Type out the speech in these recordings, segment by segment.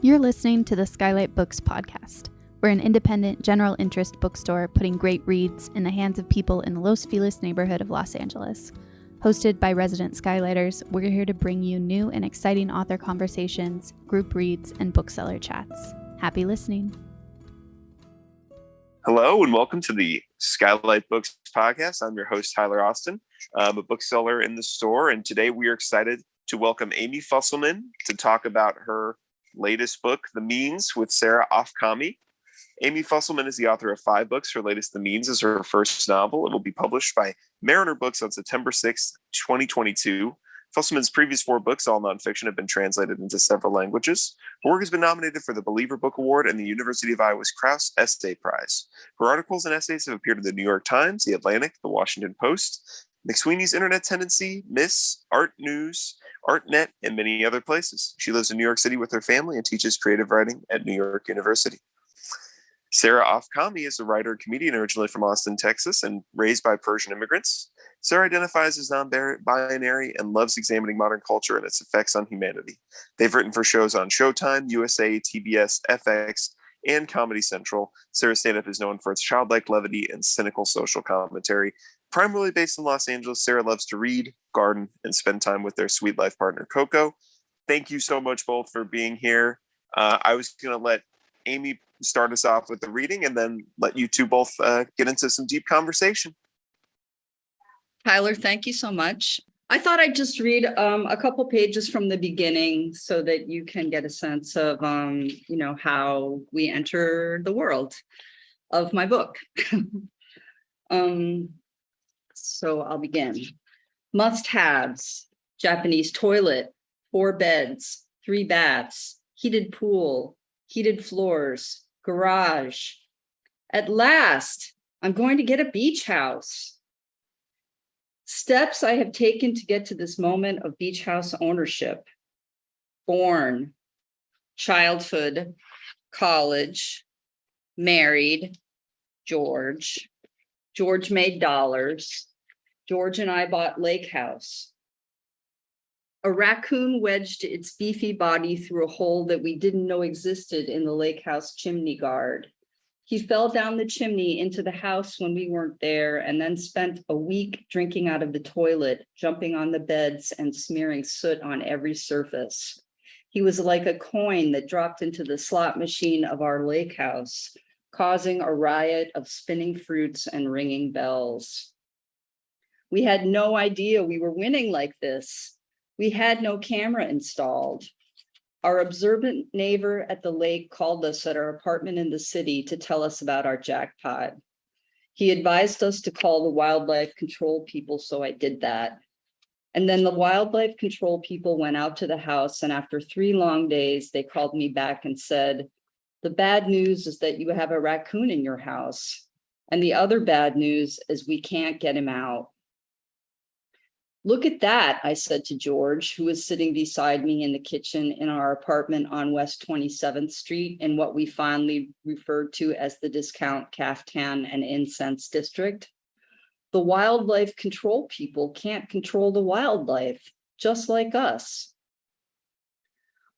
You're listening to the Skylit Books podcast. We're an independent, general interest bookstore putting great reads in the hands of people in the Los Feliz neighborhood of Los Angeles. Hosted by resident Skylighters, we're here to bring you new and exciting author conversations, group reads, and bookseller chats. Happy listening. Hello and welcome to the Skylit Books podcast. I'm your host, Tyler Austin. I'm a bookseller in the store, and today we are excited to welcome Amy Fusselman to talk about her latest book, The Means, with Sarah Afkami. Amy Fusselman is the author of 5 books. Her latest, The Means, is her first novel. It will be published by Mariner Books on September 6th, 2022. Fusselman's previous 4 books, all nonfiction, have been translated into several languages. Her work has been nominated for the Believer Book Award and the University of Iowa's Krauss Essay Prize. Her articles and essays have appeared in the New York Times, The Atlantic, The Washington Post, McSweeney's Internet Tendency, Miss, Art News, ArtNet, and many other places. She lives in New York City with her family and teaches creative writing at New York University. Sarah Afkami is a writer and comedian originally from Austin, Texas, and raised by Persian immigrants. Sarah identifies as non-binary and loves examining modern culture and its effects on humanity. They've written for shows on Showtime, USA, TBS, FX, and Comedy Central. Sarah's stand-up is known for its childlike levity and cynical social commentary. Primarily based in Los Angeles, Sarah loves to read, garden, and spend time with their sweet life partner, Coco. Thank you so much both for being here. I was going to let Amy start us off with the reading and then let you two both get into some deep conversation. Tyler, thank you so much. I thought I'd just read a couple pages from the beginning so that you can get a sense of, how we enter the world of my book. So I'll begin. Must-haves: Japanese toilet, 4 beds, 3 baths, heated pool, heated floors, garage. At last, I'm going to get a beach house. Steps I have taken to get to this moment of beach house ownership. Born, childhood, college, married, George. George made dollars. George and I bought lake house. A raccoon wedged its beefy body through a hole that we didn't know existed in the lake house chimney guard. He fell down the chimney into the house when we weren't there, and then spent a week drinking out of the toilet, jumping on the beds and smearing soot on every surface. He was like a coin that dropped into the slot machine of our lake house, causing a riot of spinning fruits and ringing bells. We had no idea we were winning like this. We had no camera installed. Our observant neighbor at the lake called us at our apartment in the city to tell us about our jackpot. He advised us to call the wildlife control people, so I did that. And then the wildlife control people went out to the house, and after 3 long days, they called me back and said, "The bad news is that you have a raccoon in your house. And the other bad news is we can't get him out." "Look at that," I said to George, who was sitting beside me in the kitchen in our apartment on West 27th Street in what we fondly referred to as the discount caftan and incense district. "The wildlife control people can't control the wildlife, just like us."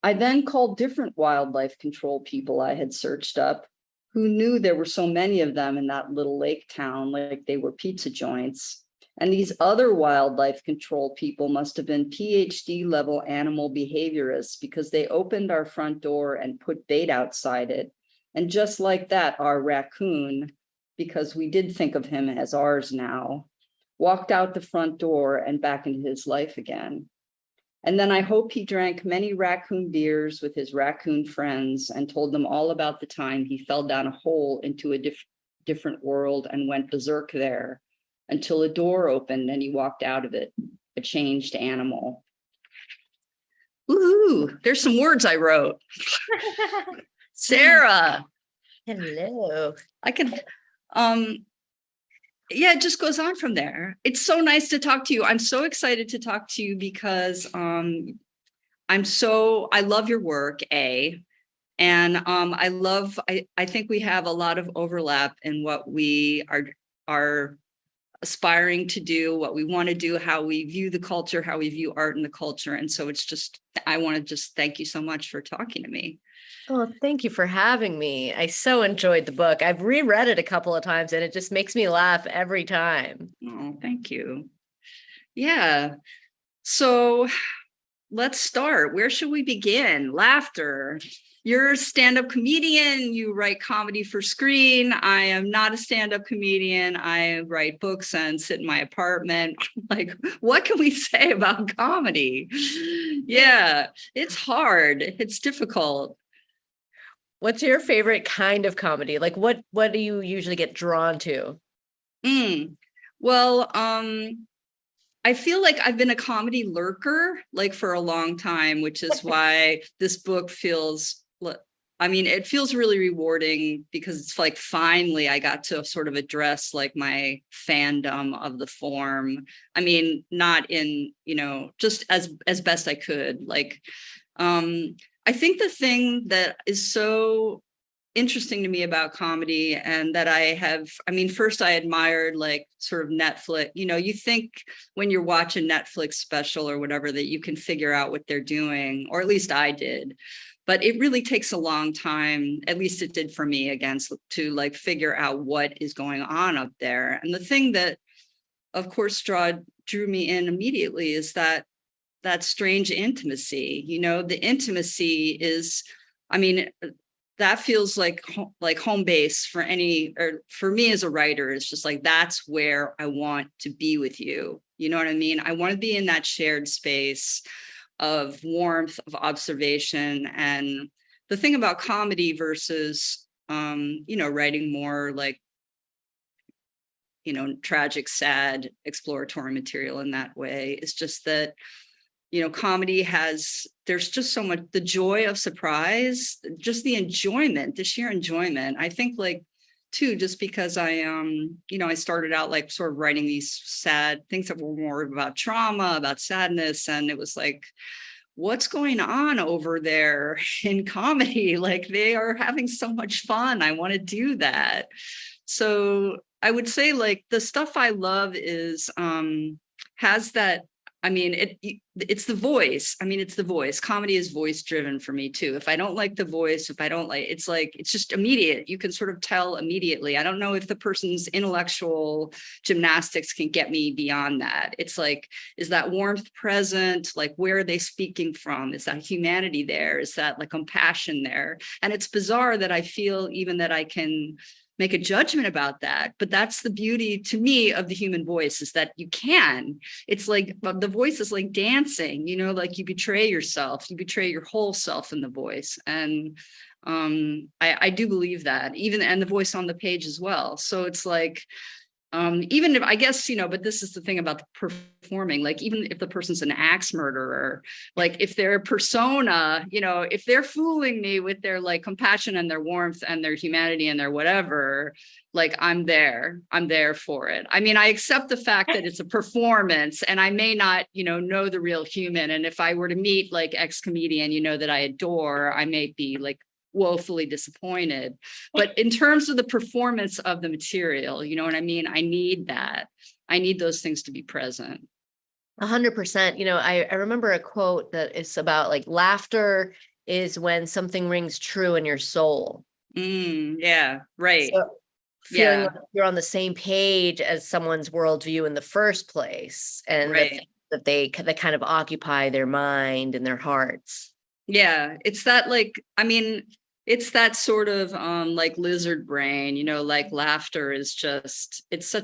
I then called different wildlife control people I had searched up, who knew there were so many of them in that little lake town, like they were pizza joints. And these other wildlife control people must have been PhD level animal behaviorists, because they opened our front door and put bait outside it. And just like that, our raccoon, because we did think of him as ours now, walked out the front door and back into his life again. And then I hope he drank many raccoon beers with his raccoon friends and told them all about the time he fell down a hole into a different world and went berserk there, until a door opened and he walked out of it, a changed animal. Ooh, there's some words I wrote. Sarah. Hello. I can, it just goes on from there. It's so nice to talk to you. I'm so excited to talk to you because I love your work, and I think we have a lot of overlap in what we are aspiring to do, what we want to do, how we view the culture, how we view art and the culture. And so I want to just thank you so much for talking to me. Oh, thank you for having me. I so enjoyed the book. I've reread it a couple of times and it just makes me laugh every time. Oh, thank you. Yeah. So let's start. Where should we begin? Laughter. You're a stand-up comedian. You write comedy for screen. I am not a stand-up comedian. I write books and sit in my apartment. Like, what can we say about comedy? Yeah, it's hard. It's difficult. What's your favorite kind of comedy? Like what do you usually get drawn to? Well, I feel like I've been a comedy lurker like for a long time, which is why this book feels, I mean, it feels really rewarding because it's like finally I got to sort of address like my fandom of the form. I mean, not in, just as best I could. Like, I think the thing that is so interesting to me about comedy and that first I admired like sort of Netflix, you think when you're watching Netflix special or whatever that you can figure out what they're doing, or at least I did. But it really takes a long time, at least it did for me again, to like figure out what is going on up there. And the thing that, of course, drew me in immediately is that strange intimacy. The intimacy is, I mean, that feels like home base for for me as a writer. It's just like, that's where I want to be with you. You know what I mean? I want to be in that shared space of warmth, of observation. And the thing about comedy versus, writing more like, tragic, sad, exploratory material in that way is just that, comedy there's just so much, the joy of surprise, just the enjoyment, the sheer enjoyment. I think like too, just because I started out like sort of writing these sad things that were more about trauma, about sadness. And it was like, what's going on over there in comedy? Like they are having so much fun. I want to do that. So I would say like the stuff I love is, has that, it's the voice. It's the voice. Comedy is voice driven for me too. If I don't like the voice, it's just immediate. You can sort of tell immediately. I don't know if the person's intellectual gymnastics can get me beyond that. It's like, is that warmth present? Like, where are they speaking from? Is that humanity there? Is that like compassion there? And it's bizarre that I feel even that I can make a judgment about that. But that's the beauty to me of the human voice, is that you can. It's like the voice is like dancing, like you betray yourself, you betray your whole self in the voice. And I do believe that, and the voice on the page as well. So it's like, even if I guess, but this is the thing about performing, like even if the person's an axe murderer, like if their persona, if they're fooling me with their like compassion and their warmth and their humanity and their whatever, like I'm there for it. I accept the fact that it's a performance and I may not, know the real human. And if I were to meet like ex-comedian, that I adore, I may be like woefully disappointed. But in terms of the performance of the material, you know what I mean? I need that. I need those things to be present. 100%. I remember a quote that is about like laughter is when something rings true in your soul. Yeah, right. So feeling like you're on the same page as someone's worldview in the first place, and right. that they kind of occupy their mind and their hearts. Yeah, it's that like, it's that sort of like lizard brain, like laughter is just, it's a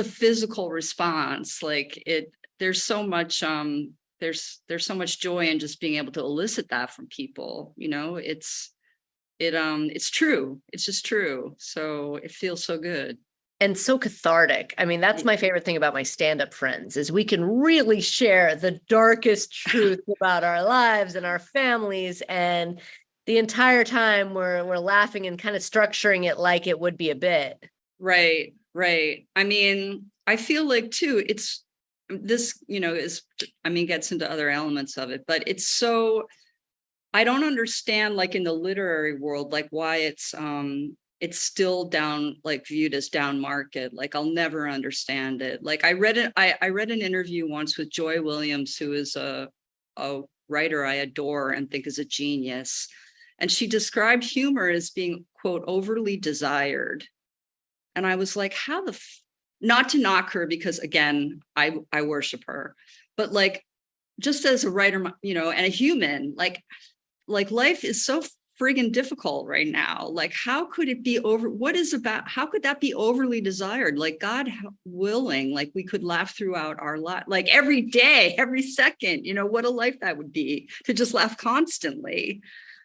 physical response. Like there's so much there's so much joy in just being able to elicit that from people. It's true. It's just true. So it feels so good. And so cathartic. That's my favorite thing about my stand-up friends, is we can really share the darkest truth about our lives and our families. And the entire time we're laughing and kind of structuring it like it would be a bit. Right. I feel like too, it's this, gets into other elements of it, but it's so, I don't understand, like in the literary world, like why it's still down, like viewed as down market. Like I'll never understand it. Like I read an interview once with Joy Williams, who is a writer I adore and think is a genius. And she described humor as being, quote, overly desired. And I was like, how the, not to knock her, because again, I worship her, but like, just as a writer, you know, and a human, like life is so friggin' difficult right now. Like, how could it be how could that be overly desired? Like, God willing, like we could laugh throughout our life, like every day, every second, you know, what a life that would be to just laugh constantly.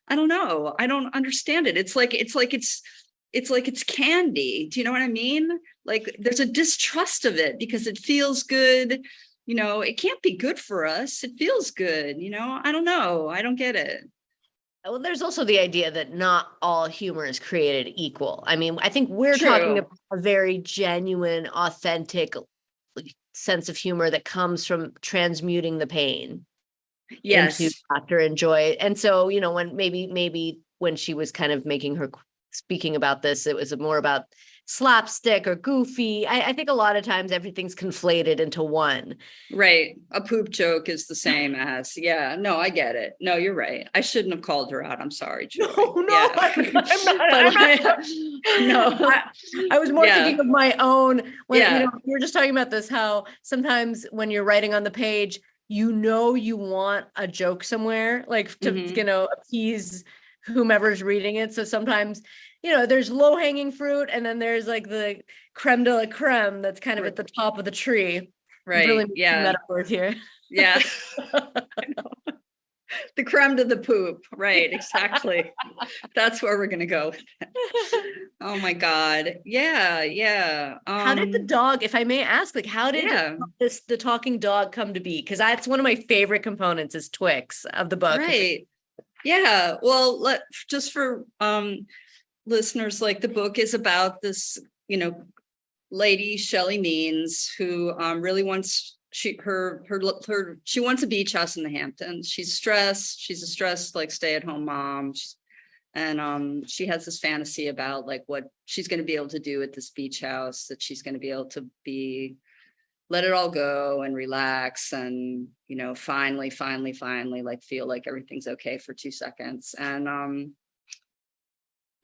I don't know. I don't understand it. It's like it's candy. Do you know what I mean? Like there's a distrust of it because it feels good. You know, it can't be good for us. It feels good. You know, I don't know. I don't get it. Well, there's also the idea that not all humor is created equal. I mean, I think we're True. talking about a very genuine, authentic sense of humor that comes from transmuting the pain Yes. into laughter and joy. And so, you know, when maybe when she was kind of speaking about this, it was more about slapstick or goofy. I think a lot of times everything's conflated into one. Right. A poop joke is the same as, yeah, no, I get it. No, you're right. I shouldn't have called her out. I'm sorry, Joy. No, Yeah. I'm not. No. I was more thinking of my own, when, Yeah. you know, we were just talking about this, how sometimes when you're writing on the page, you know, you want a joke somewhere, like to, Mhm. you know, appease whomever's reading it. So sometimes, you know, there's low hanging fruit and then there's like the creme de la creme that's kind of at the top of the tree. Right. Really Yeah. metaphors here. Yeah. I know. The creme de the poop. Right. Exactly. That's where we're going to go. Oh my God. Yeah. Yeah. How did the dog, if I may ask, like, how did the talking dog come to be? Because that's one of my favorite components is Twix of the book. Right. Yeah. Well, just for listeners, like the book is about this, you know, lady, Shelly Means, who really wants, she wants a beach house in the Hamptons. She's stressed. She's a stressed, like stay-at-home mom. And she has this fantasy about like what she's going to be able to do at this beach house, that she's going to be able to let it all go and relax and, you know, finally like feel like everything's okay for 2 seconds. And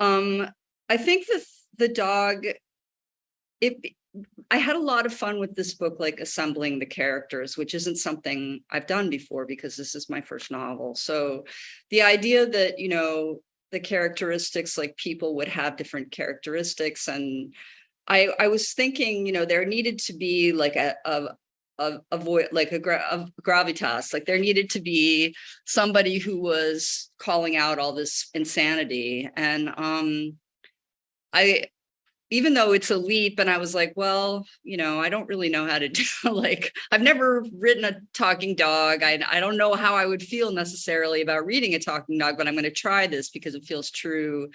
I think the dog, I had a lot of fun with this book, like assembling the characters, which isn't something I've done before because this is my first novel. So the idea that, you know, the characteristics, like people would have different characteristics. And I was thinking, you know, there needed to be like a voice, like a gravitas, like there needed to be somebody who was calling out all this insanity. And even though it's a leap, and I was like, well, you know, I don't really know how to do, like, I've never written a talking dog. I don't know how I would feel necessarily about reading a talking dog, but I'm going to try this because it feels true.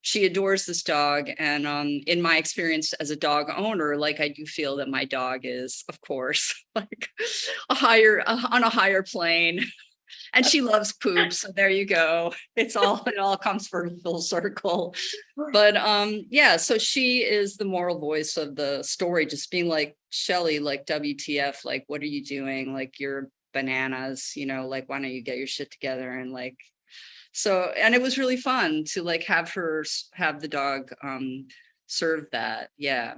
She adores this dog. And in my experience as a dog owner, like I do feel that my dog is, of course, like on a higher plane. And she loves poop. So there you go. It all comes full circle. But yeah, so she is the moral voice of the story, just being like, Shelly, like WTF, like, what are you doing? Like, you're bananas, you know, like, why don't you get your shit together? And like, so, and it was really fun to like have the dog serve that. Yeah.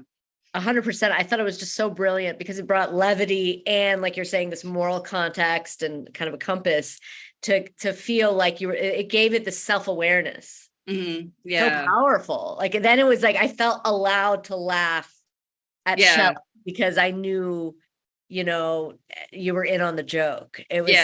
100%. I thought it was just so brilliant because it brought levity and, like you're saying, this moral context and kind of a compass to feel like it gave it the self-awareness. Mm-hmm. Yeah. So powerful. Like then it was like I felt allowed to laugh at Shelly because I knew, you know, you were in on the joke. It was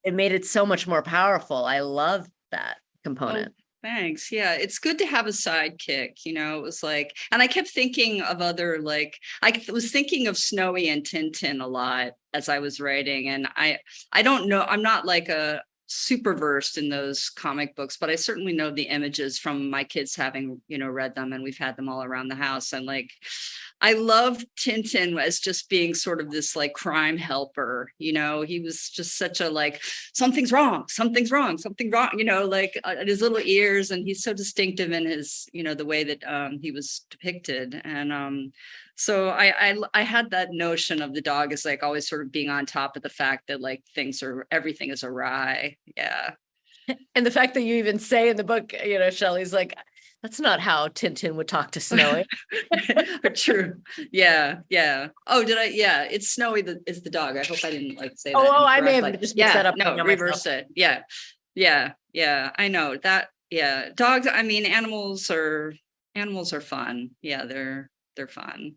it made it so much more powerful. I love that component. Thanks. Yeah, it's good to have a sidekick, you know. It was like, and I kept thinking of other, like, I was thinking of Snowy and Tintin a lot as I was writing. And I don't know, I'm not like a super versed in those comic books, but I certainly know the images from my kids having, you know, read them, and we've had them all around the house. And like, I love Tintin as just being sort of this like crime helper, you know. He was just such a like, something's wrong, you know, like his little ears, and he's so distinctive in his, you know, the way that he was depicted. And So I had that notion of the dog as like always sort of being on top of the fact that like everything is awry. Yeah. And the fact that you even say in the book, Shelley's like, that's not how Tintin would talk to Snowy. True. Yeah. Yeah. Oh, did I? Yeah. It's Snowy is the dog. I hope I didn't like say that. Oh, I may have incorrectly. just mixed that up. No, reverse it. Yeah. Yeah. Yeah. I know that. Yeah. Dogs. I mean, animals are fun. Yeah. They're fun.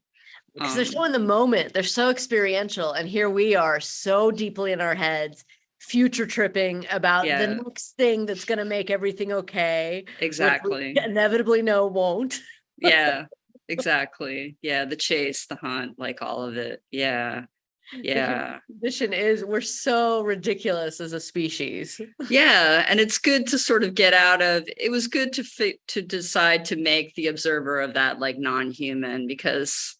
Because they're so in the moment. They're so experiential. And here we are so deeply in our heads, future tripping about the next thing that's going to make everything okay. Exactly. Inevitably no, won't. Yeah, exactly. Yeah, the chase, the hunt, like all of it. Yeah. Yeah. The condition is we're so ridiculous as a species. Yeah, and it's good to sort of get out of. It was good to decide to make the observer of that like non-human, because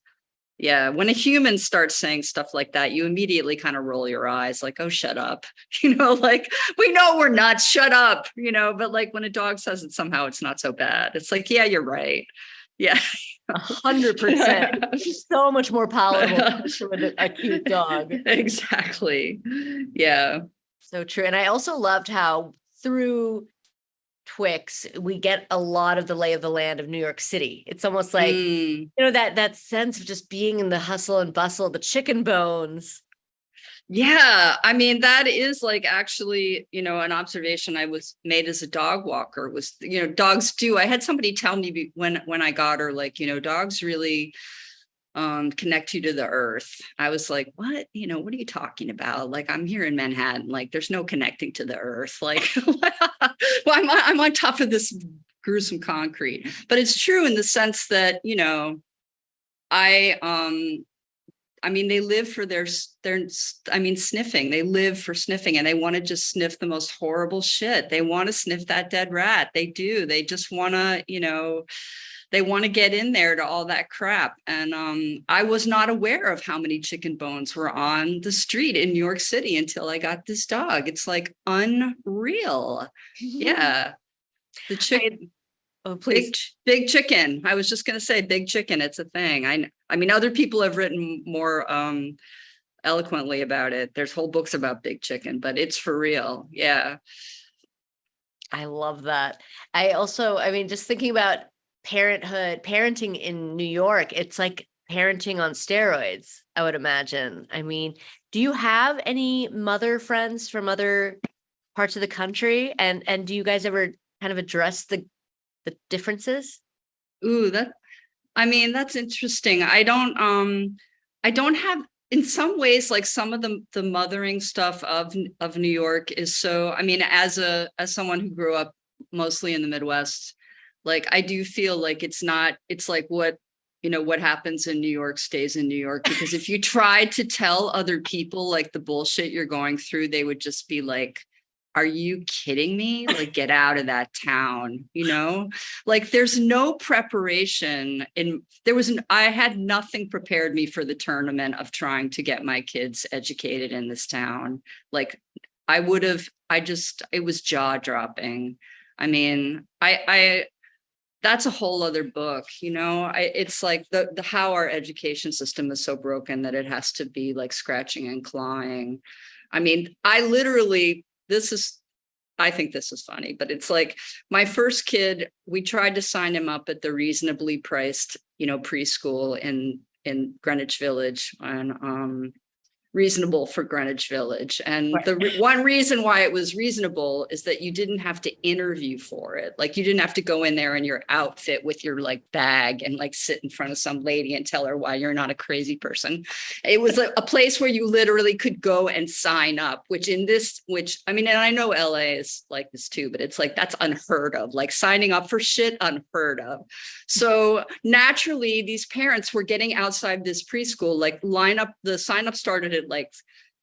yeah, when a human starts saying stuff like that, you immediately kind of roll your eyes like, oh, shut up. Like we know we're nuts, shut up, but like when a dog says it, somehow it's not so bad. It's like, yeah, you're right. Yeah. 100%. So much more palatable to a cute dog. Exactly. Yeah. So true. And I also loved how through Twix, we get a lot of the lay of the land of New York City. It's almost like, that sense of just being in the hustle and bustle, the chicken bones. Yeah. I mean, that is like actually, an observation I was made as a dog walker was, dogs do. I had somebody tell me when I got her, like, dogs really connect you to the earth. I was like, what? What are you talking about? Like, I'm here in Manhattan. Like, there's no connecting to the earth. Like, well, I'm on top of this gruesome concrete. But it's true in the sense that, I mean, they live for their sniffing. They live for sniffing, and they want to just sniff the most horrible shit. They want to sniff that dead rat. They do. They just want to, they want to get in there to all that crap. And I was not aware of how many chicken bones were on the street in New York City until I got this dog. It's like unreal. Yeah. The chicken. Oh, please. Big chicken. I was just going to say big chicken. It's a thing. I mean, other people have written more eloquently about it. There's whole books about big chicken, but it's for real. Yeah. I love that. Just thinking about parenting in New York, it's like parenting on steroids, I would imagine. I mean, do you have any mother friends from other parts of the country? And do you guys ever kind of address the differences? Ooh, that's interesting. I don't have, in some ways, like some of the mothering stuff of New York is so, I mean, as someone who grew up mostly in the Midwest, like I do feel like it's like what happens in New York stays in New York, because if you try to tell other people like the bullshit you're going through, they would just be like, are you kidding me? Like, get out of that town, like there's no preparation I had nothing prepared me for the tournament of trying to get my kids educated in this town. Like it was jaw dropping. I mean, that's a whole other book, it's like the how our education system is so broken that it has to be like scratching and clawing. I mean, I think this is funny, but it's like my first kid, we tried to sign him up at the reasonably priced, preschool in Greenwich Village, and reasonable for Greenwich Village. And right. The one reason why it was reasonable is that you didn't have to interview for it. Like you didn't have to go in there in your outfit with your like bag and like sit in front of some lady and tell her why you're not a crazy person. It was a place where you literally could go and sign up, and I know LA is like this too, but it's like, that's unheard of, like signing up for shit unheard of. So naturally these parents were getting outside this preschool, like the sign up started at like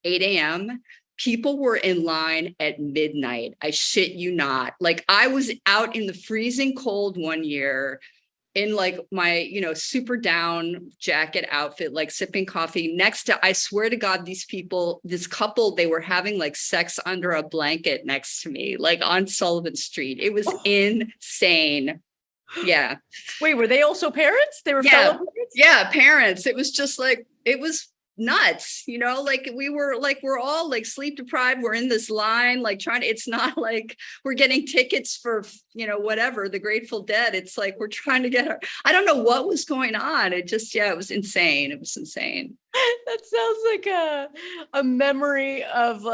8 a.m. People were in line at midnight. I shit you not. Like I was out in the freezing cold one year in like my, super down jacket outfit, like sipping coffee next to, I swear to God, this couple, they were having like sex under a blanket next to me, like on Sullivan Street. It was insane. Yeah. Wait, were they also parents? They were fellow parents? Yeah, parents. It was just like, it was nuts, like we're all like sleep deprived. We're in this line, like it's not like we're getting tickets for, whatever, the Grateful Dead. It's like, we're trying to get I don't know what was going on. It just, it was insane. It was insane. That sounds like a memory of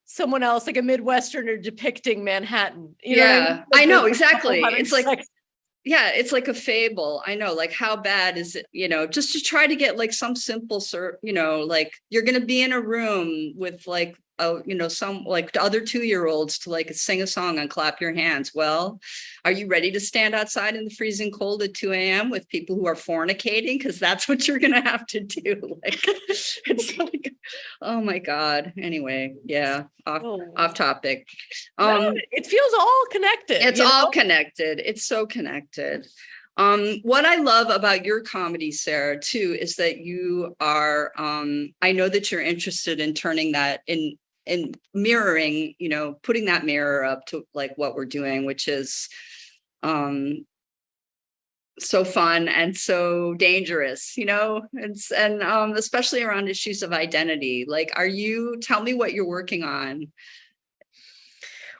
someone else, like a Midwesterner depicting Manhattan. You know what I mean? I know, exactly. It's like, yeah, it's like a fable. I know, like, how bad is it, just to try to get like some simple, like you're going to be in a room with like, some like other 2-year-olds to like sing a song and clap your hands. Well, are you ready to stand outside in the freezing cold at 2 a.m. with people who are fornicating? Because that's what you're going to have to do. Like, it's like, oh my God. Anyway, yeah, off topic. It feels all connected. It's all connected. It's so connected. What I love about your comedy, Sarah, too, is that you are, I know that you're interested in turning that in mirroring, putting that mirror up to like what we're doing, which is so fun and so dangerous, and especially around issues of identity. Like, tell me what you're working on.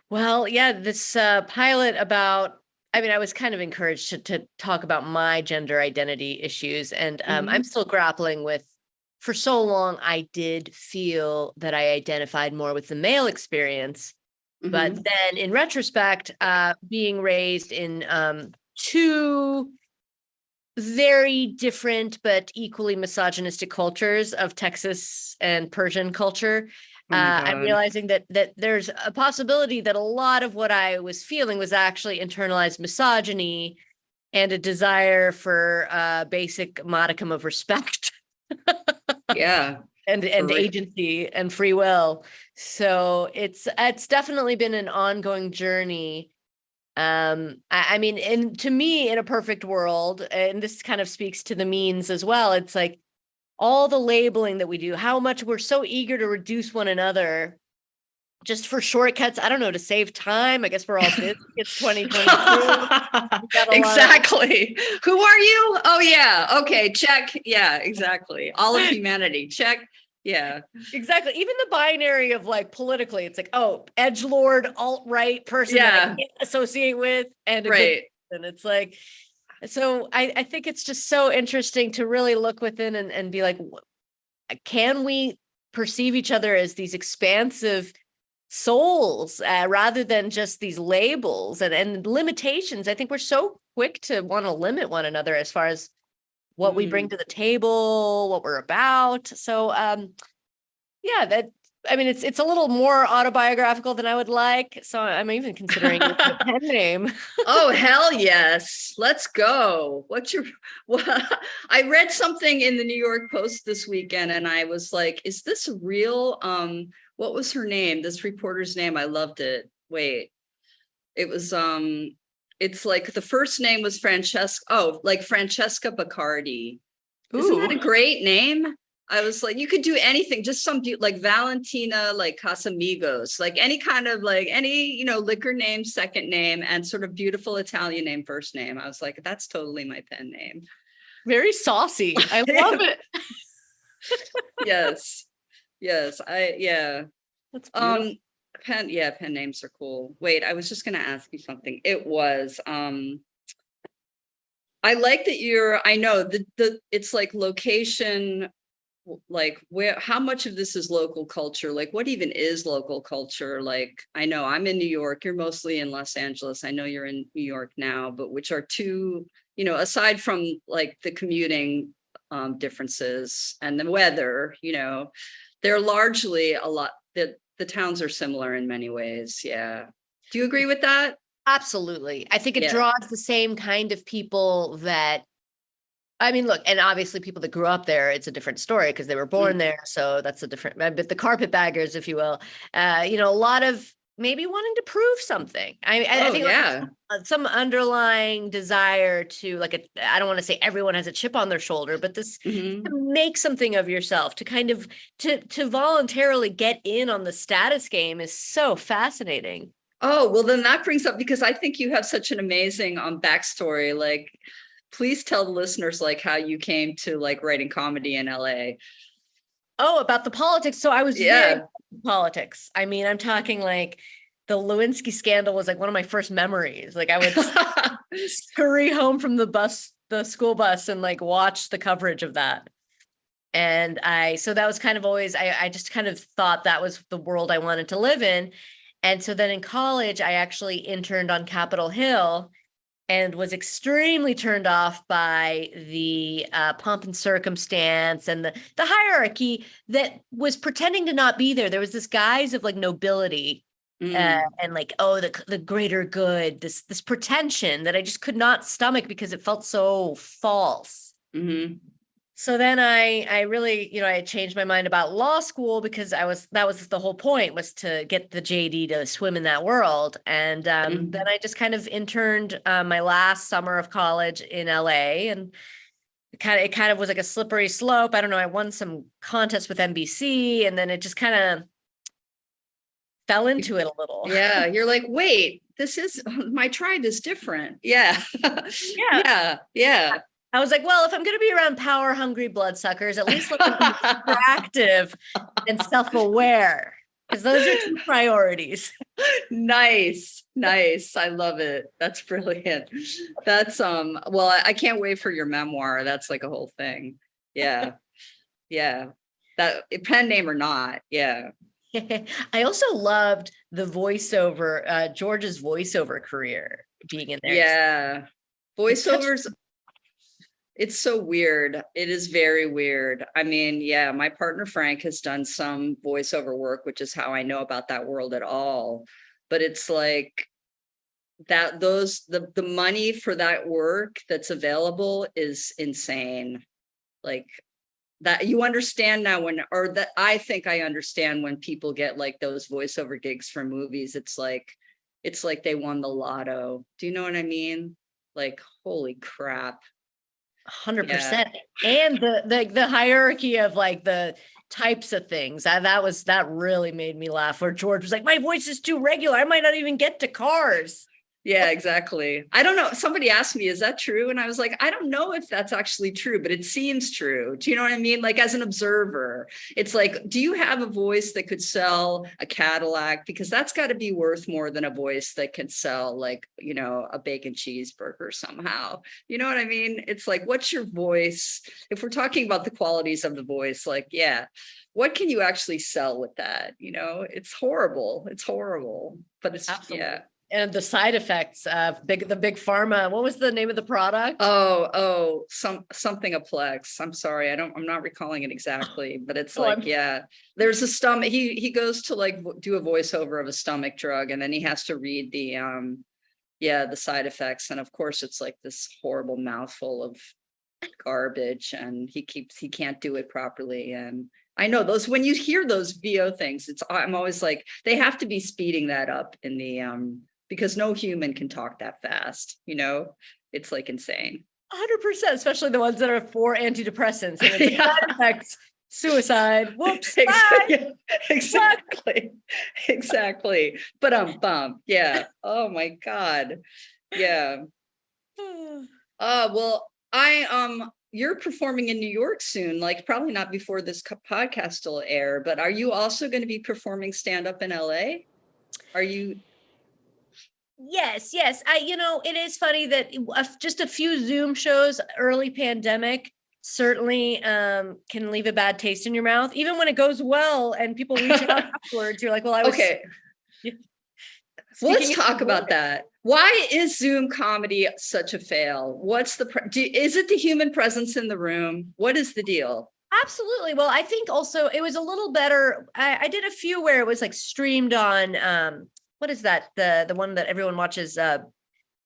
Well, yeah, this pilot about, I was kind of encouraged to talk about my gender identity issues. And I'm still grappling with, for so long, I did feel that I identified more with the male experience. But then in retrospect, being raised in 2 very different but equally misogynistic cultures of Texas and Persian culture, I'm realizing that there's a possibility that a lot of what I was feeling was actually internalized misogyny and a desire for a basic modicum of respect. Yeah. and agency and free will. So it's definitely been an ongoing journey. And to me, in a perfect world, and this kind of speaks to the means as well, it's like all the labeling that we do, how much we're so eager to reduce one another just for shortcuts. I don't know, to save time. I guess we're all busy. It's 2022. Exactly. Who are you? Oh, yeah. Okay. Check. Yeah, exactly. All of humanity. Check. Yeah, exactly. Even the binary of like politically, it's like, oh, edgelord, alt-right person that I can't associate with, and a good person. It's like, so I think it's just so interesting to really look within and be like, can we perceive each other as these expansive souls rather than just these labels and limitations? I think we're so quick to want to limit one another as far as what we bring to the table, what we're about. So, it's a little more autobiographical than I would like. So I'm even considering a pen name. Oh, hell yes. Let's go. I read something in the New York Post this weekend and I was like, is this real? What was her name? This reporter's name. I loved it. Wait, it was, it's like the first name was Francesca Baccardi. Isn't that a great name? I was like, you could do anything, just some like Valentina, like Casamigos, like any kind of like any, liquor name, second name, and sort of beautiful Italian name, first name. I was like, that's totally my pen name. Very saucy. I love it. Yes. That's beautiful. Pen names are cool. Wait, I was just going to ask you something. It was, I like that I know it's like location, like how much of this is local culture? Like what even is local culture? Like, I know I'm in New York, you're mostly in Los Angeles. I know you're in New York now, but which are two, aside from like the commuting differences and the weather, they're largely a lot that the towns are similar in many ways. Yeah. Do you agree with that? Absolutely. I think it draws the same kind of people that, look, and obviously people that grew up there, it's a different story because they were born there. So that's a different, but the carpetbaggers, if you will, a lot of maybe wanting to prove something. I think like some underlying desire to I don't want to say everyone has a chip on their shoulder, but this to make something of yourself, to kind of, to voluntarily get in on the status game is so fascinating. Oh, well, then that brings up, because I think you have such an amazing backstory. Like please tell the listeners like how you came to like writing comedy in LA. Oh, about the politics. So I was very Yeah. into politics. I mean, I'm talking like the Lewinsky scandal was like one of my first memories. Like I would scurry home from the school bus and like watch the coverage of that. And so that was kind of always, I just kind of thought that was the world I wanted to live in. And so then in college, I actually interned on Capitol Hill and was extremely turned off by the pomp and circumstance and the hierarchy that was pretending to not be there. There was this guise of like nobility and like, oh, the greater good, this pretension that I just could not stomach because it felt so false. Mm-hmm. So then I really, I had changed my mind about law school because that was the whole point, was to get the JD to swim in that world. And then I just kind of interned my last summer of college in LA, and it kind of was like a slippery slope. I don't know. I won some contests with NBC, and then it just kind of fell into it a little. Yeah. You're like, wait, my tribe is different. Yeah. Yeah. I was like, well, if I'm going to be around power-hungry bloodsuckers, at least let them be attractive and self-aware, because those are two priorities. Nice. I love it. That's brilliant. That's well, I can't wait for your memoir. That's like a whole thing. Yeah. That pen name or not. Yeah. I also loved the voiceover, George's voiceover career being in there. Yeah. Voiceovers. It's so weird. It is very weird. I mean, yeah, my partner Frank has done some voiceover work, which is how I know about that world at all. But it's like that the money for that work that's available is insane. Like that you understand now I think I understand when people get like those voiceover gigs for movies. It's like they won the lotto. Do you know what I mean? Like, holy crap. 100%. And the hierarchy of like the types of things that really made me laugh, where George was like, my voice is too regular, I might not even get to cars. Yeah, exactly. I don't know. Somebody asked me, is that true? And I was like, I don't know if that's actually true, but it seems true. Do you know what I mean? Like as an observer, it's like, do you have a voice that could sell a Cadillac? Because that's got to be worth more than a voice that can sell like, a bacon cheeseburger somehow. You know what I mean? It's like, what's your voice? If we're talking about the qualities of the voice, like, yeah, what can you actually sell with that? It's horrible. But it's, absolutely. Yeah. And the side effects of the big pharma. What was the name of the product? Something Aplex. I'm sorry, I'm not recalling it exactly, but it's yeah. There's a stomach. He goes to like do a voiceover of a stomach drug, and then he has to read the side effects, and of course it's like this horrible mouthful of garbage, and he can't do it properly. And I know those, when you hear those VO things, I'm always like, they have to be speeding that up in the because no human can talk that fast, it's like insane. 100%, especially the ones that are for antidepressants. And it's side effects, suicide, whoops. Exactly. But yeah. Oh my God. Yeah. Well, you're performing in New York soon, like probably not before this podcast will air, but are you also going to be performing stand-up in LA? Are you? Yes. It is funny that just a few Zoom shows early pandemic certainly can leave a bad taste in your mouth. Even when it goes well and people reach out afterwards, you're like, well, I was okay. Let's talk about that. Why is Zoom comedy such a fail? What's is it the human presence in the room? What is the deal? Absolutely. Well, I think also it was a little better. I did a few where it was like streamed on, what is that? The one that everyone watches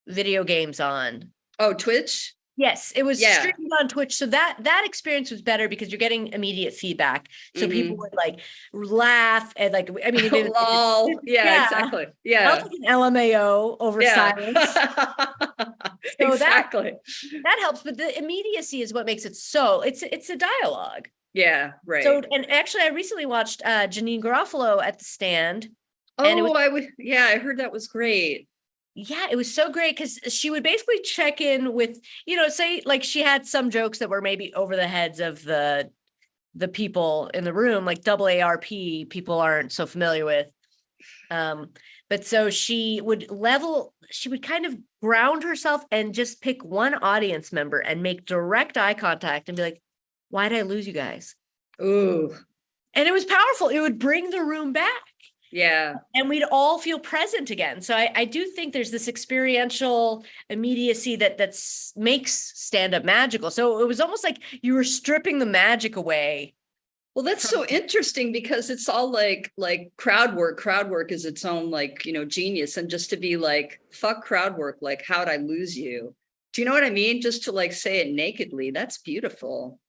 video games on. Oh, Twitch? Yes, it was streamed on Twitch. So that experience was better because you're getting immediate feedback. So people would like laugh and like, I mean, lol. Yeah, exactly. Yeah. That's like an LMAO over silence. So exactly. That helps. But the immediacy is what makes it so it's a dialogue. Yeah, right. So, and actually I recently watched Janine Garofalo at the Stand. Oh, I heard that was great. yeah, it was so great because she would basically check in with, say like she had some jokes that were maybe over the heads of the people in the room, like double ARP, people aren't so familiar with. But so she would kind of ground herself and just pick one audience member and make direct eye contact and be like, why did I lose you guys? Ooh. And it was powerful. It would bring the room back. Yeah. And we'd all feel present again. So I do think there's this experiential immediacy that makes stand-up magical. So it was almost like you were stripping the magic away. Well, that's so interesting because it's all like crowd work. Crowd work is its own genius. And just to be like, fuck crowd work, like how'd I lose you? Do you know what I mean? Just to like say it nakedly. That's beautiful.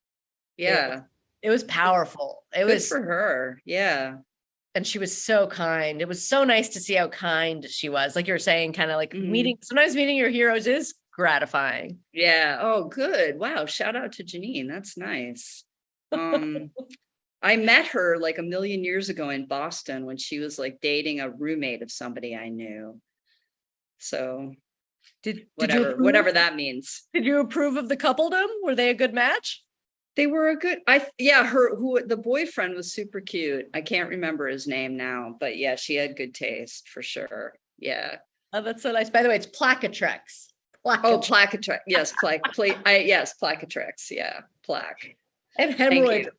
Yeah. It was powerful. It Good was for her. Yeah. And she was so kind. It was so nice to see how kind she was. Like you were saying, kind of like sometimes meeting your heroes is gratifying. Yeah. Oh, good. Wow. Shout out to Janine. That's nice. I met her like a million years ago in Boston when she was like dating a roommate of somebody I knew. So whatever that means. Did you approve of the coupledom? Were they a good match? They were a good, the boyfriend was super cute. I can't remember his name now, but yeah, she had good taste for sure. Yeah. Oh, that's so nice. By the way, it's Plaquetrex. Plaquetrex. Yes, yes, Plaquetrex. Yeah, plaque. And hemorrhoids.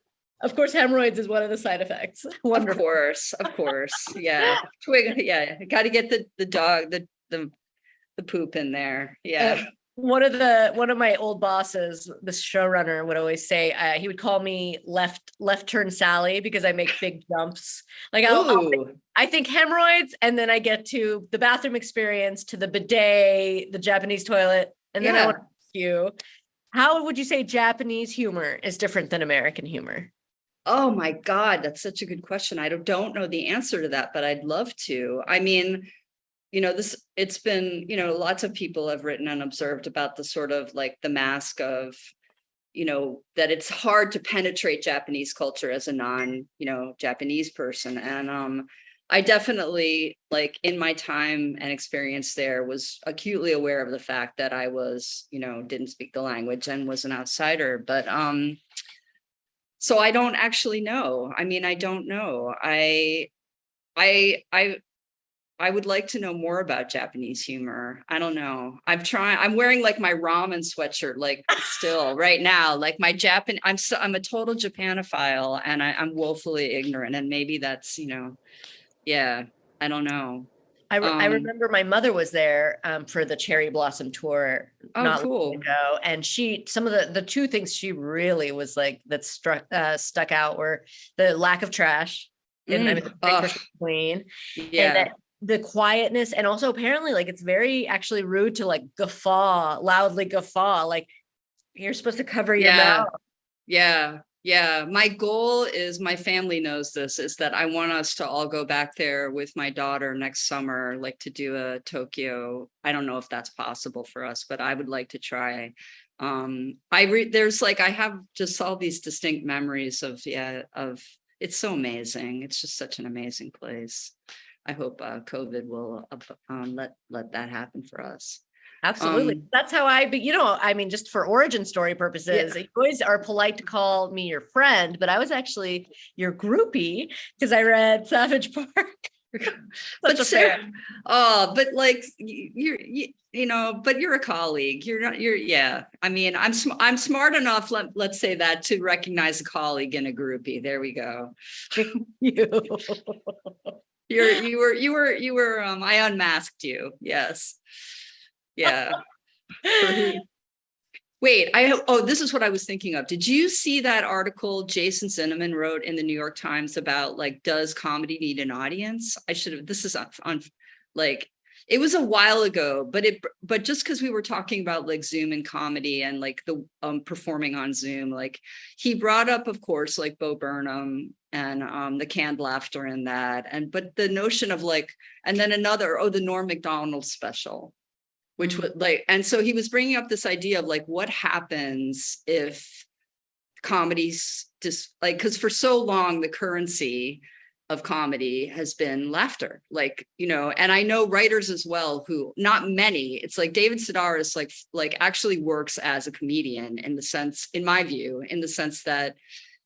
Of course, hemorrhoids is one of the side effects. Wonderful. Of course. Yeah. Yeah. Got to get the dog, the poop in there. Yeah. One of my old bosses, the showrunner, would always say he would call me left turn Sally because I make big jumps. Like I think hemorrhoids, and then I get to the bathroom experience, to the bidet, the Japanese toilet, and then I want to ask you, how would you say Japanese humor is different than American humor? Oh my God, that's such a good question. I don't know the answer to that, but I'd love to. I mean, it's been, lots of people have written and observed about the sort of like the mask of, that it's hard to penetrate Japanese culture as a Japanese person. And I definitely, like in my time and experience there, was acutely aware of the fact that I was, didn't speak the language and was an outsider. But so I don't actually know. I mean, I don't know. I would like to know more about Japanese humor. I don't know. I'm wearing like my ramen sweatshirt, like still right now, like my I'm a total Japanophile and I'm woefully ignorant. And maybe that's, yeah, I don't know. I remember my mother was there for the Cherry Blossom tour not long ago, and some of the two things she really was like that stuck out were the lack of trash in Queen, and the quietness, and also apparently like it's very actually rude to like loudly guffaw, like you're supposed to cover your mouth. Yeah. My goal is, my family knows this, is that I want us to all go back there with my daughter next summer, like to do a Tokyo. I don't know if that's possible for us, but I would like to try. I have just all these distinct memories of it's so amazing. It's just such an amazing place. I hope COVID will let that happen for us. Absolutely. That's how just for origin story purposes, you always are polite to call me your friend, but I was actually your groupie because I read Savage Park. But like but you're a colleague. I mean, I'm smart enough, let's say that, to recognize a colleague in a groupie. There we go. You were I unmasked you. Yes. Yeah. Wait, this is what I was thinking of. Did you see that article Jason Zinnemann wrote in the New York Times about like, does comedy need an audience? This is on like, it was a while ago, but just because we were talking about like Zoom and comedy and like the performing on Zoom, like he brought up, of course, like Bo Burnham and the canned laughter in that, but the notion of like, and then the Norm Macdonald special, which was like, and so he was bringing up this idea of like, what happens if comedies just like, because for so long the currency of comedy has been laughter. Like, you know, and I know writers as well who, not many, it's like David Sedaris like actually works as a comedian in the sense, in my view, in the sense that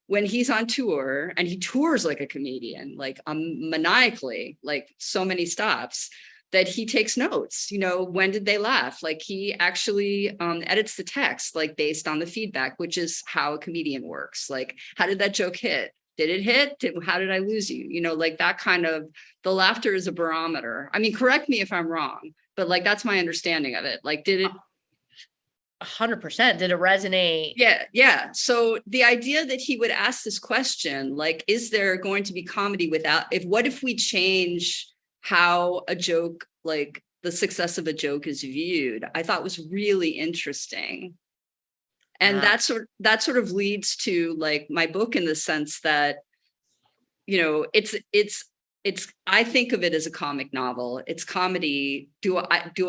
when he's on tour, and he tours like a comedian, like maniacally, like so many stops, that he takes notes, you know, when did they laugh? Like he actually edits the text, like based on the feedback, which is how a comedian works. Like, how did that joke hit? Did it hit? How did I lose you? You know, like that kind of, the laughter is a barometer. I mean, correct me if I'm wrong, but like, that's my understanding of it. Like, did it? 100%. Did it resonate? Yeah. So the idea that he would ask this question, like, is there going to be comedy without, what if we change how a joke, like the success of a joke is viewed, I thought was really interesting. And that sort of leads to like my book, in the sense that, you know, it's I think of it as a comic novel. It's comedy. Do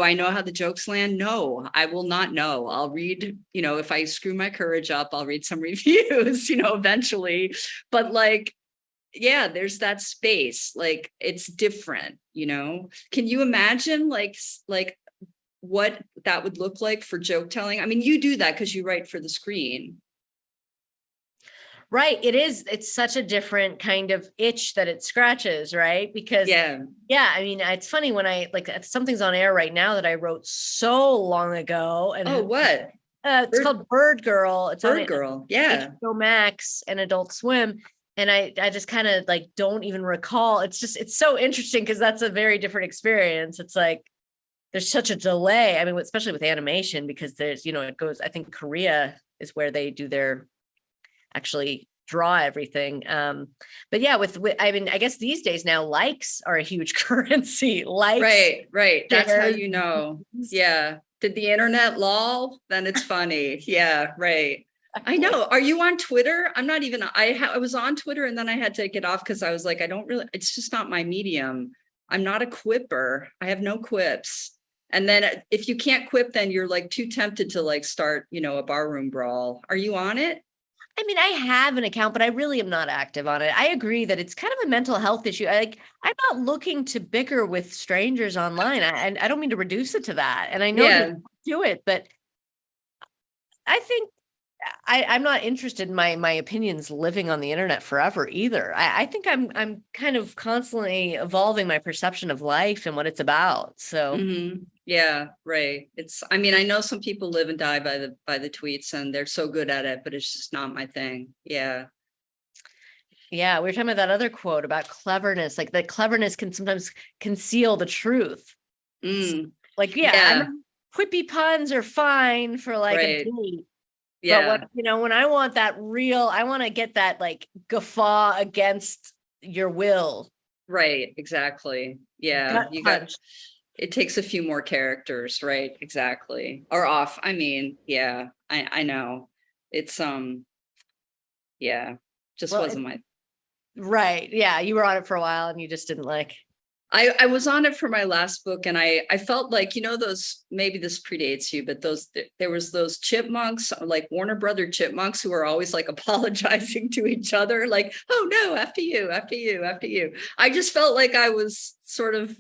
I know how the jokes land? No, I will not know. I'll read, you know, if I screw my courage up, I'll read some reviews, you know, eventually. But like, yeah, there's that space. Like, it's different, you know. Can you imagine like what that would look like for joke telling? I mean, you do that because you write for the screen. Right. It's such a different kind of itch that it scratches, right? Because yeah, I mean, it's funny when I like something's on air right now that I wrote so long ago. And what? It's called Bird Girl. It's Bird Girl. Yeah. HBO Max and Adult Swim. And I just kind of like don't even recall. It's so interesting because that's a very different experience. It's like there's such a delay. I mean, especially with animation, because there's, you know, it goes, I think Korea is where they do their actually draw everything. But yeah, with I mean, I guess these days now likes are a huge currency. Likes. Right. That's how you know. Yeah. Did the internet lol? Then it's funny. Yeah, right. I know. Are you on Twitter? I'm not even, I was on Twitter and then I had to take it off because I was like, it's just not my medium. I'm not a quipper. I have no quips. And then if you can't quip, then you're like too tempted to like start, you know, a barroom brawl. Are you on it? I mean, I have an account, but I really am not active on it. I agree that it's kind of a mental health issue. I'm not looking to bicker with strangers online. I don't mean to reduce it to that. And I know you do it, but I think I'm not interested in my opinions living on the internet forever either. I think I'm kind of constantly evolving my perception of life and what it's about. So yeah, right. I mean, I know some people live and die by the tweets and they're so good at it, but it's just not my thing. Yeah. Yeah, we were talking about that other quote about cleverness, like that cleverness can sometimes conceal the truth. Like, quippy puns are fine for like a date. Yeah. But when I want that real, I want to get that like guffaw against your will. Right. Exactly. Yeah. It takes a few more characters. Right. Exactly. Or off. I mean, yeah, I know it's, wasn't my. Right. Yeah. You were on it for a while and you just didn't like. I was on it for my last book and I felt like, those, maybe this predates you, but there was those chipmunks, like Warner Brother chipmunks who are always like apologizing to each other. Like, oh no, after you. I just felt like I was sort of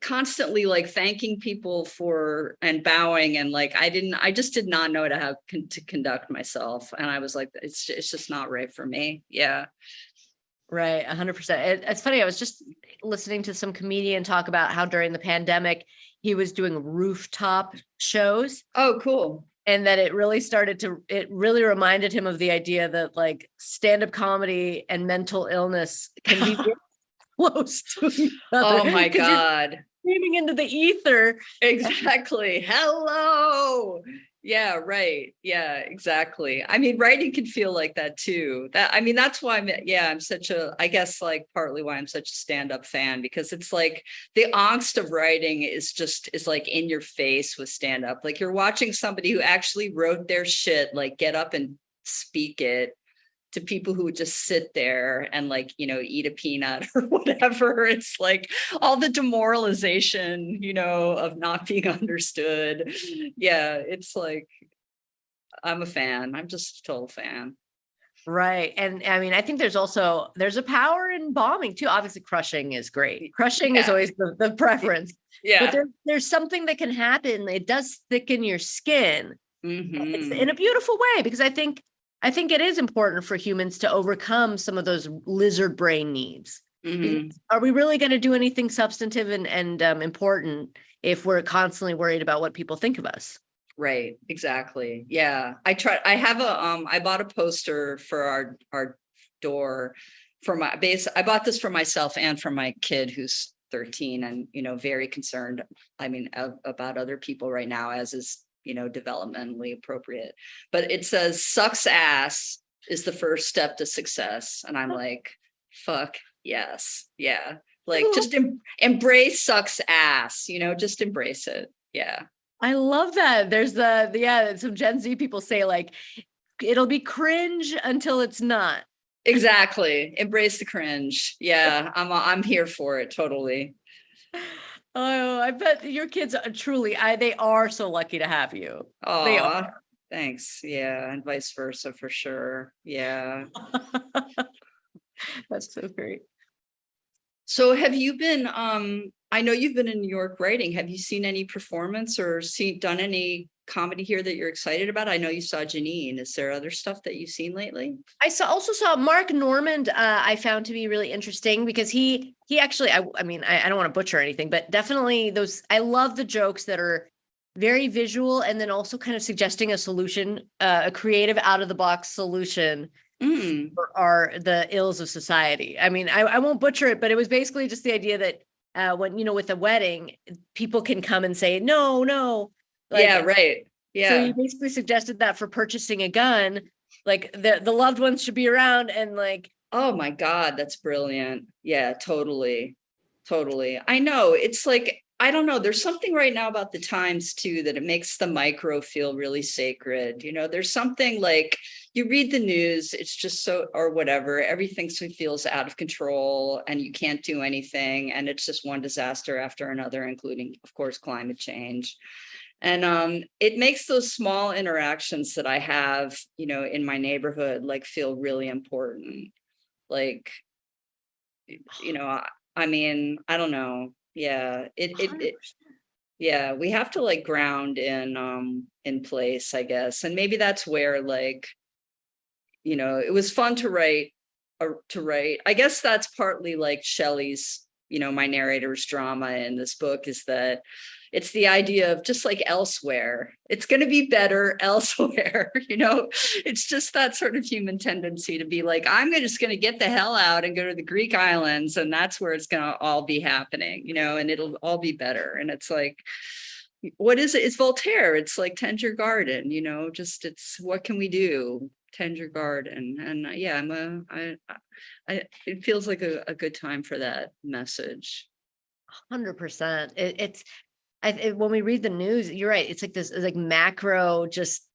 constantly like thanking people for and bowing. And like, I just did not know how to conduct myself. And I was like, it's just not right for me. Yeah. Right. 100%. It's funny. I was just listening to some comedian talk about how during the pandemic, he was doing rooftop shows. Oh, cool. And that it really reminded him of the idea that like stand-up comedy and mental illness can be really close to each other. Oh my God. Screaming into the ether. Exactly. Hello. Yeah, right. Yeah, exactly. I mean, writing can feel like that too. That's why I'm such I guess like partly why I'm such a stand-up fan, because it's like the angst of writing is like in your face with stand-up. Like you're watching somebody who actually wrote their shit, like get up and speak it to people who would just sit there and like, eat a peanut or whatever. It's like all the demoralization, of not being understood. Yeah. It's like, I'm a fan. I'm just a total fan. Right. And I mean, I think there's a power in bombing too. Obviously, crushing is great. Crushing is always the preference. Yeah. But there's something that can happen. It does thicken your skin. It's in a beautiful way, because I think it is important for humans to overcome some of those lizard brain needs. Are we really going to do anything substantive and important if we're constantly worried about what people think of us? Right. Exactly. Yeah. I bought a poster for our door for my base. I bought this for myself and for my kid who's 13 and, very concerned. I mean, about other people right now, as is, developmentally appropriate, but it says sucks ass is the first step to success. And I'm like, fuck yes. Yeah. Like just embrace sucks ass, just embrace it. Yeah. I love that. There's some Gen Z people say like, it'll be cringe until it's not. Exactly. Embrace the cringe. Yeah. I'm here for it. Totally. Oh, I bet your kids are truly, they are so lucky to have you. Oh, they are. Thanks. Yeah. And vice versa for sure. Yeah. That's so great. So have you been, I know you've been in New York writing. Have you seen any performance or done any comedy here that you're excited about? I know you saw Janine. Is there other stuff that you've seen lately? I also saw Mark Normand. I found to be really interesting because he actually, I mean, I don't want to butcher anything, but definitely I love the jokes that are very visual and then also kind of suggesting a solution, a creative out of the box solution for the ills of society. I mean, I won't butcher it, but it was basically just the idea that when, with a wedding, people can come and say, no. Like, yeah, right. Yeah. So he basically suggested that for purchasing a gun, like the loved ones should be around and like. Oh my God, that's brilliant. Yeah, totally. Totally. I know. It's like, I don't know. There's something right now about the times too, that it makes the micro feel really sacred. There's something like you read the news, it's just so, or whatever, everything feels out of control and you can't do anything. And it's just one disaster after another, including, of course, climate change. And it makes those small interactions that I have, in my neighborhood, like feel really important. Like, I mean, I don't know. Yeah, yeah, we have to like ground in place, I guess. And maybe that's where like, it was fun to write. I guess that's partly like Shelly's, my narrator's drama in this book is that it's the idea of just like elsewhere. It's going to be better elsewhere. It's just that sort of human tendency to be like, I'm just going to get the hell out and go to the Greek islands. And that's where it's going to all be happening, and it'll all be better. And it's like, what is it? It's Voltaire. It's like tend your garden, just it's what can we do? Tend your garden. And yeah, it feels like a good time for that message. 100%. When we read the news, you're right. It's like this, like macro, just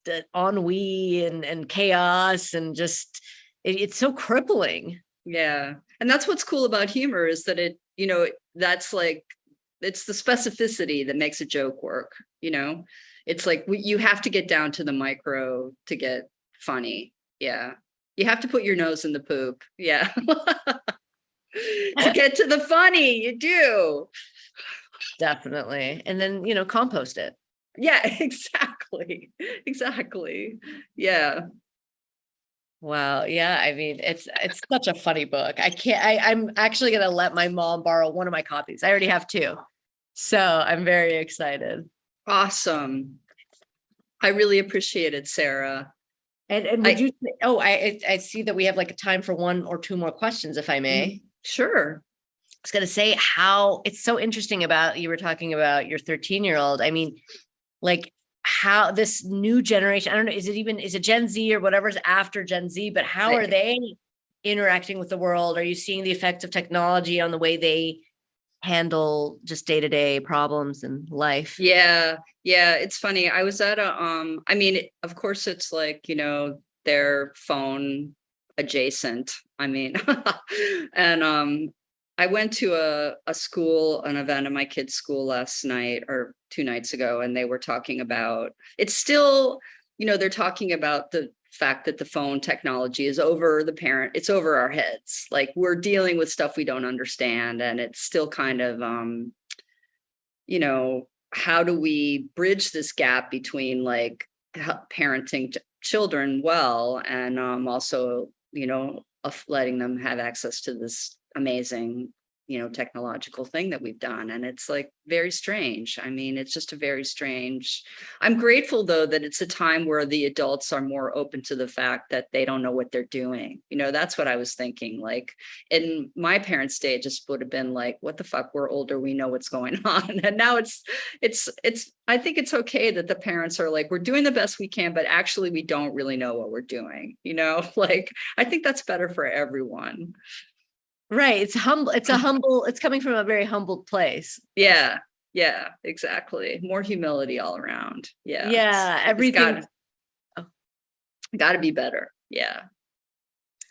the ennui and chaos, and just it's so crippling. Yeah, and that's what's cool about humor is that it, that's like it's the specificity that makes a joke work. It's like you have to get down to the micro to get funny. Yeah, you have to put your nose in the poop. Yeah, to get to the funny, you do. Definitely. And then, compost it. Yeah, exactly. Yeah. Wow. Yeah. I mean, it's such a funny book. I'm actually going to let my mom borrow one of my copies. I already have 2. So I'm very excited. Awesome. I really appreciate it, Sarah. And would you say, I see that we have like a time for 1 or 2 more questions, if I may. Sure. I was going to say how it's so interesting you were talking about your 13-year-old. I mean, like how this new generation, I don't know, is it Gen Z or whatever's after Gen Z, but how are they interacting with the world? Are you seeing the effects of technology on the way they handle just day-to-day problems in life? Yeah. It's funny. I was at I mean, of course it's like, their phone adjacent. I mean, and, I went to a school, an event at my kid's school last night or 2 nights ago, and they were talking about, it's still, they're talking about the fact that the phone technology is over the parent, it's over our heads. Like we're dealing with stuff we don't understand, and it's still kind of, how do we bridge this gap between like parenting children well and also, letting them have access to this amazing technological thing that we've done. And it's like very strange. I mean, it's just a very strange. I'm grateful though that it's a time where the adults are more open to the fact that they don't know what they're doing. That's what I was thinking. Like in my parents' day, it just would have been like, what the fuck, we're older, we know what's going on. And now it's I think it's okay that the parents are like, we're doing the best we can, but actually we don't really know what we're doing. Like I think that's better for everyone. Right. It's humble. It's coming from a very humbled place. Yeah. Yeah, exactly. More humility all around. Yeah. Yeah. Everything. Got to be better. Yeah.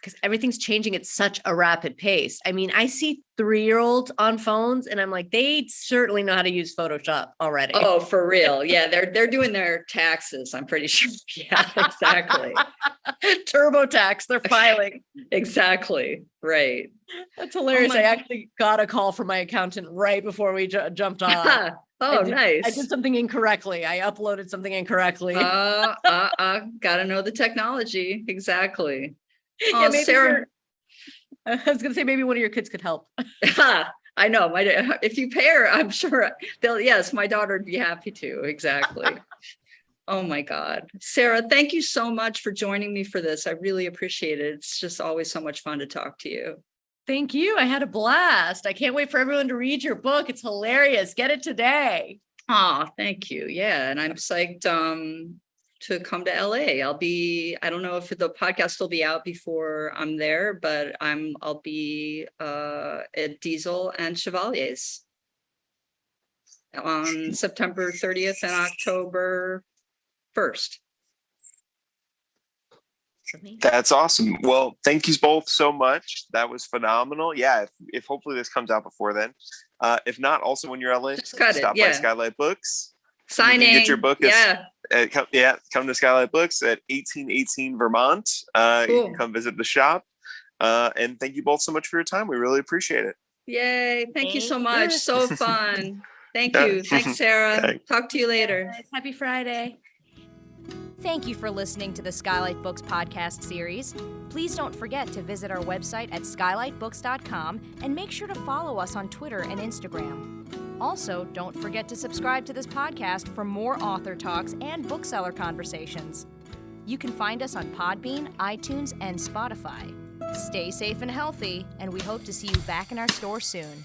Because everything's changing at such a rapid pace. I mean, I see 3-year-olds on phones and I'm like, they certainly know how to use Photoshop already. Oh, for real. Yeah. They're doing their taxes. I'm pretty sure. Yeah, exactly. TurboTax. They're filing. Exactly. Right. That's hilarious. I actually got a call from my accountant right before we jumped on. Nice. I did something incorrectly. I uploaded something incorrectly. Gotta know the technology. Exactly. Yeah, Sarah. I was going to say, maybe one of your kids could help. I know. If you pay her, I'm sure yes, my daughter would be happy to. Exactly. Oh my God. Sarah, thank you so much for joining me for this. I really appreciate it. It's just always so much fun to talk to you. Thank you. I had a blast. I can't wait for everyone to read your book. It's hilarious. Get it today. Oh, thank you. Yeah. And I'm psyched to come to LA. I don't know if the podcast will be out before I'm there, but I'll be at Diesel and Chevalier's on September 30th and October 1st. That's awesome. Well, thank you both so much. That was phenomenal. Yeah, if hopefully this comes out before then. If not, also when you're in LA, stop by Skylit Books. Signing. Get your book. Yeah. Come to Skylit Books at 1818 Vermont. Cool. You can come visit the shop. And thank you both so much for your time. We really appreciate it. Yay. Thank you so much. So fun. Thank you. Thanks, Sarah. Thanks. Talk to you later. Happy Friday. Thank you for listening to the Skylit Books podcast series. Please don't forget to visit our website at skylightbooks.com and make sure to follow us on Twitter and Instagram. Also, don't forget to subscribe to this podcast for more author talks and bookseller conversations. You can find us on Podbean, iTunes, and Spotify. Stay safe and healthy, and we hope to see you back in our store soon.